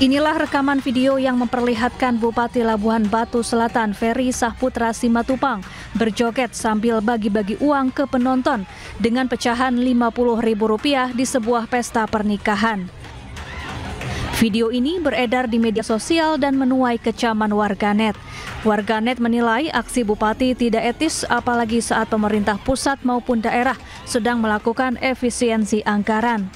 Inilah rekaman video yang memperlihatkan Bupati Labuhan Batu Selatan Ferry Sahputra Simatupang berjoget sambil bagi-bagi uang ke penonton dengan pecahan Rp50.000 di sebuah pesta pernikahan. Video ini beredar di media sosial dan menuai kecaman warganet. Warganet menilai aksi Bupati tidak etis apalagi saat pemerintah pusat maupun daerah sedang melakukan efisiensi anggaran.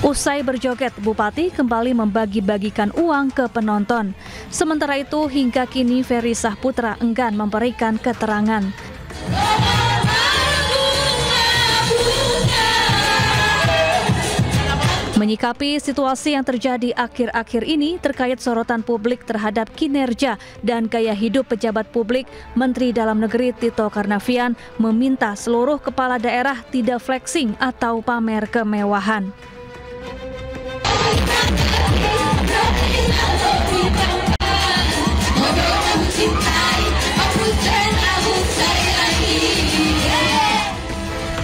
Usai berjoget, Bupati kembali membagi-bagikan uang ke penonton. Sementara itu, hingga kini Ferry Sahputra enggan memberikan keterangan. Menyikapi situasi yang terjadi akhir-akhir ini terkait sorotan publik terhadap kinerja dan gaya hidup pejabat publik, Menteri Dalam Negeri Tito Karnavian meminta seluruh kepala daerah tidak flexing atau pamer kemewahan.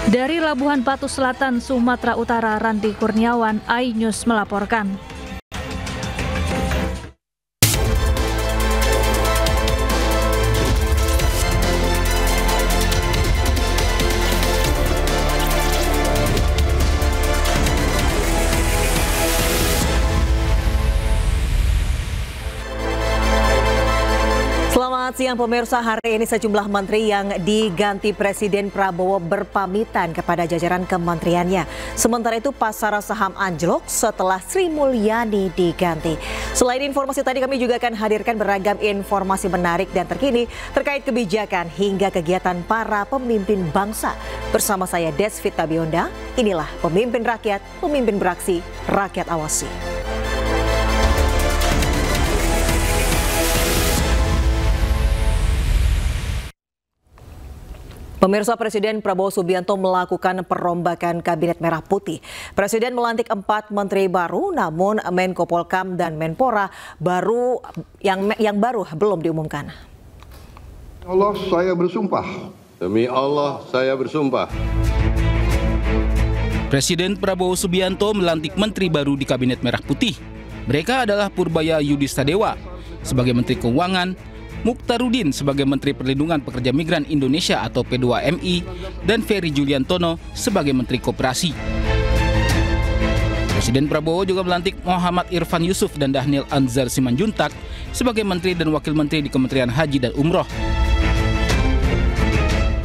Dari Labuhan Batu Selatan, Sumatera Utara, Randi Kurniawan, iNews melaporkan. Selamat siang pemirsa, hari ini sejumlah menteri yang diganti Presiden Prabowo berpamitan kepada jajaran kementeriannya. Sementara itu pasar saham anjlok setelah Sri Mulyani diganti. Selain informasi tadi, kami juga akan hadirkan beragam informasi menarik dan terkini terkait kebijakan hingga kegiatan para pemimpin bangsa. Bersama saya Desvita Bionda, inilah Pemimpin Rakyat, Pemimpin Beraksi, Rakyat Awasi. Pemirsa, Presiden Prabowo Subianto melakukan perombakan Kabinet Merah Putih. Presiden melantik 4 menteri baru, namun Menko Polkam dan Menpora baru yang baru belum diumumkan. Allah, saya bersumpah. Demi Allah, saya bersumpah. Presiden Prabowo Subianto melantik menteri baru di Kabinet Merah Putih. Mereka adalah Purbaya Yudistadewa sebagai Menteri Keuangan, Mukhtarudin sebagai Menteri Perlindungan Pekerja Migran Indonesia atau P2MI, dan Ferry Juliantono sebagai Menteri Koperasi. Presiden Prabowo juga melantik Muhammad Irfan Yusuf dan Dhanil Anzar Simanjuntak sebagai Menteri dan Wakil Menteri di Kementerian Haji dan Umroh.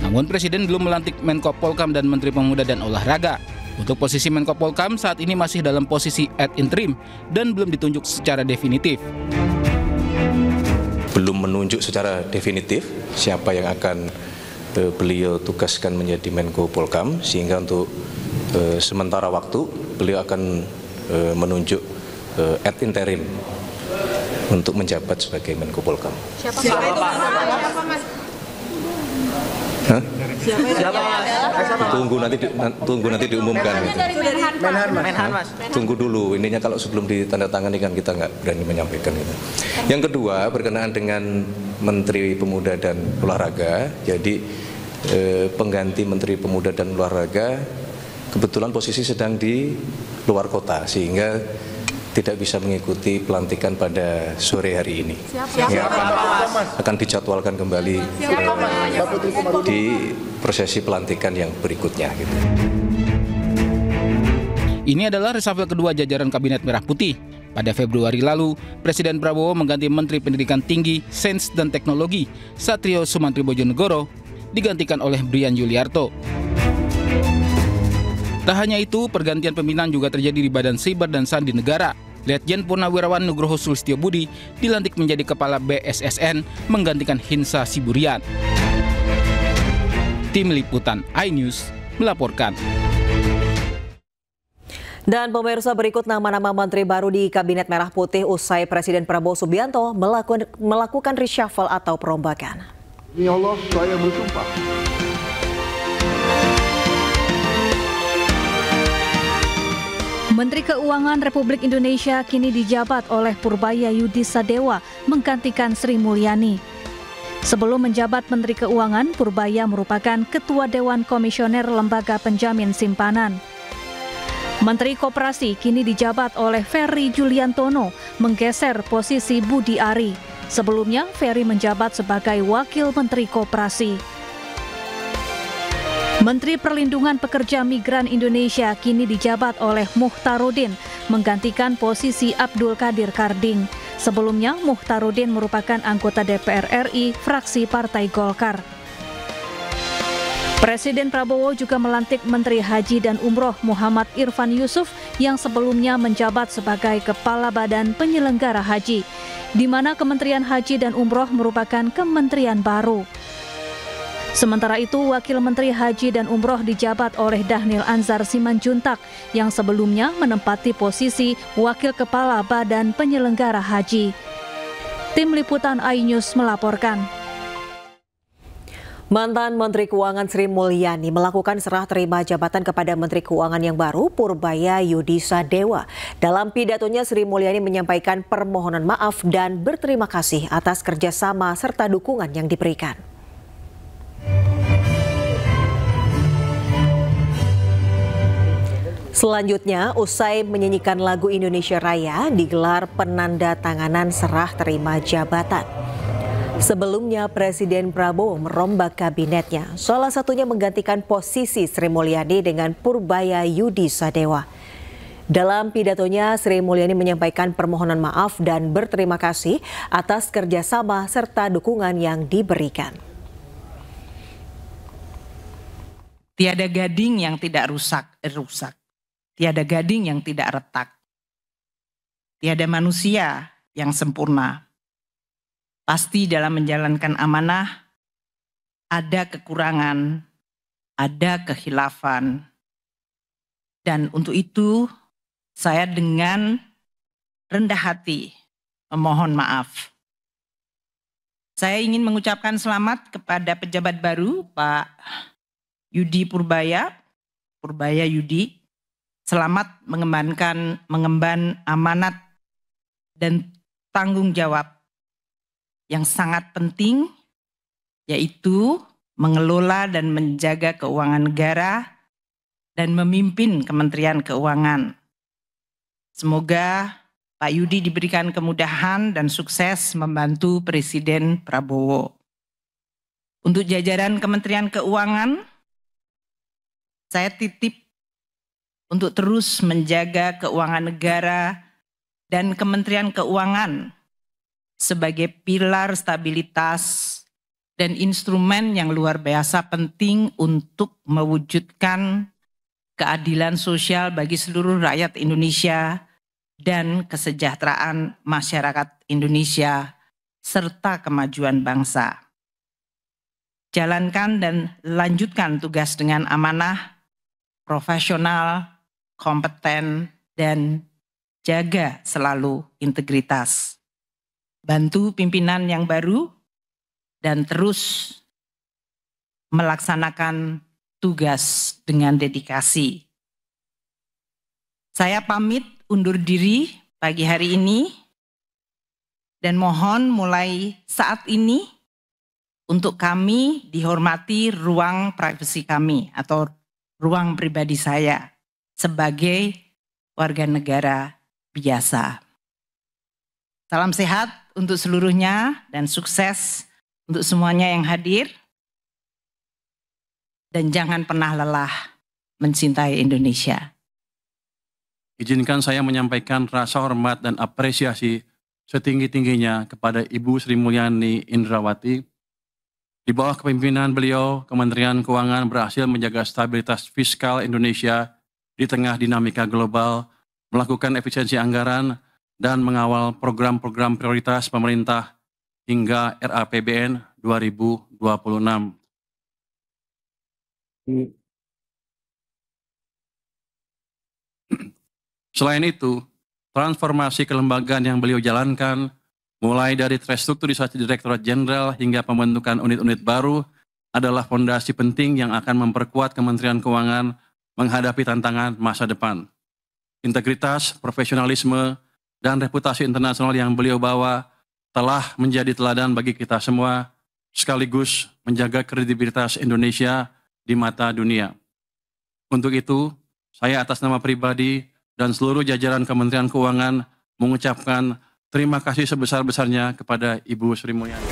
Namun Presiden belum melantik Menko Polkam dan Menteri Pemuda dan Olahraga. Untuk posisi Menko Polkam saat ini masih dalam posisi ad interim dan belum ditunjuk secara definitif. Belum menunjuk secara definitif siapa yang akan beliau tugaskan menjadi Menko Polkam, sehingga untuk sementara waktu beliau akan menunjuk ad interim untuk menjabat sebagai Menko Polkam. Siapa itu? Tunggu nanti diumumkan. Menhan, Mas. Tunggu dulu, intinya kalau sebelum ditandatangani kan kita nggak berani menyampaikan itu. Yang kedua, berkenaan dengan Menteri Pemuda dan Olahraga, jadi pengganti Menteri Pemuda dan Olahraga kebetulan posisi sedang di luar kota sehingga tidak bisa mengikuti pelantikan pada sore hari ini. Akan dijadwalkan kembali di prosesi pelantikan yang berikutnya. Gitu. Ini adalah reshuffle kedua jajaran Kabinet Merah Putih. Pada Februari lalu, Presiden Prabowo mengganti Menteri Pendidikan Tinggi, Sains dan Teknologi, Satrio Sumantri Bojonegoro, digantikan oleh Brian Yuliarto. Tak hanya itu, pergantian pimpinan juga terjadi di Badan Siber dan Sandi Negara. Letjen Purnawirawan Nugroho Sulistiobudi dilantik menjadi Kepala BSSN menggantikan Hinsa Siburian. Tim Liputan iNews melaporkan. Dan pemirsa, berikut nama-nama menteri baru di Kabinet Merah Putih usai Presiden Prabowo Subianto melakukan reshuffle atau perombakan. Demi Allah, saya bersumpah. Menteri Keuangan Republik Indonesia kini dijabat oleh Purbaya Yudistadewa menggantikan Sri Mulyani. Sebelum menjabat Menteri Keuangan, Purbaya merupakan Ketua Dewan Komisioner Lembaga Penjamin Simpanan. Menteri Koperasi kini dijabat oleh Ferry Juliantono, menggeser posisi Budi Ari. Sebelumnya, Ferry menjabat sebagai Wakil Menteri Koperasi. Menteri Perlindungan Pekerja Migran Indonesia kini dijabat oleh Muhtarudin, menggantikan posisi Abdul Qadir Karding. Sebelumnya, Muhtarudin merupakan anggota DPR RI, fraksi Partai Golkar. Presiden Prabowo juga melantik Menteri Haji dan Umroh Muhammad Irfan Yusuf yang sebelumnya menjabat sebagai Kepala Badan Penyelenggara Haji, di mana Kementerian Haji dan Umroh merupakan kementerian baru. Sementara itu, Wakil Menteri Haji dan Umroh dijabat oleh Dhanil Anzar Simanjuntak yang sebelumnya menempati posisi Wakil Kepala Badan Penyelenggara Haji. Tim Liputan iNews melaporkan. Mantan Menteri Keuangan Sri Mulyani melakukan serah terima jabatan kepada Menteri Keuangan yang baru, Purbaya Yudisadewa. Dalam pidatonya, Sri Mulyani menyampaikan permohonan maaf dan berterima kasih atas kerjasama serta dukungan yang diberikan. Selanjutnya, usai menyanyikan lagu Indonesia Raya, digelar penandatanganan serah terima jabatan. Sebelumnya, Presiden Prabowo merombak kabinetnya, salah satunya menggantikan posisi Sri Mulyani dengan Purbaya Yudisadewa. Dalam pidatonya, Sri Mulyani menyampaikan permohonan maaf dan berterima kasih atas kerjasama serta dukungan yang diberikan. Tiada gading yang tidak rusak. Tiada gading yang tidak retak. Tiada manusia yang sempurna. Pasti dalam menjalankan amanah ada kekurangan, ada kehilafan. Dan untuk itu saya dengan rendah hati memohon maaf. Saya ingin mengucapkan selamat kepada pejabat baru Pak Yudi Purbaya Yudi. Selamat mengemban amanat dan tanggung jawab yang sangat penting, yaitu mengelola dan menjaga keuangan negara dan memimpin Kementerian Keuangan. Semoga Pak Yudi diberikan kemudahan dan sukses membantu Presiden Prabowo. Untuk jajaran Kementerian Keuangan, saya titip untuk terus menjaga keuangan negara dan Kementerian Keuangan sebagai pilar stabilitas dan instrumen yang luar biasa penting untuk mewujudkan keadilan sosial bagi seluruh rakyat Indonesia dan kesejahteraan masyarakat Indonesia serta kemajuan bangsa. Jalankan dan lanjutkan tugas dengan amanah, profesional, kompeten, dan jaga selalu integritas. Bantu pimpinan yang baru dan terus melaksanakan tugas dengan dedikasi. Saya pamit undur diri pagi hari ini dan mohon mulai saat ini untuk kami dihormati ruang privasi kami atau ruang pribadi saya sebagai warga negara biasa. Salam sehat untuk seluruhnya dan sukses untuk semuanya yang hadir. Dan jangan pernah lelah mencintai Indonesia. Izinkan saya menyampaikan rasa hormat dan apresiasi setinggi-tingginya kepada Ibu Sri Mulyani Indrawati. Di bawah kepemimpinan beliau, Kementerian Keuangan berhasil menjaga stabilitas fiskal Indonesia di tengah dinamika global, melakukan efisiensi anggaran, dan mengawal program-program prioritas pemerintah hingga RAPBN 2026. Selain itu, transformasi kelembagaan yang beliau jalankan, mulai dari restrukturisasi Direktorat Jenderal hingga pembentukan unit-unit baru, adalah fondasi penting yang akan memperkuat Kementerian Keuangan menghadapi tantangan masa depan. Integritas, profesionalisme, dan reputasi internasional yang beliau bawa telah menjadi teladan bagi kita semua sekaligus menjaga kredibilitas Indonesia di mata dunia. Untuk itu, saya atas nama pribadi dan seluruh jajaran Kementerian Keuangan mengucapkan terima kasih sebesar-besarnya kepada Ibu Sri Mulyani.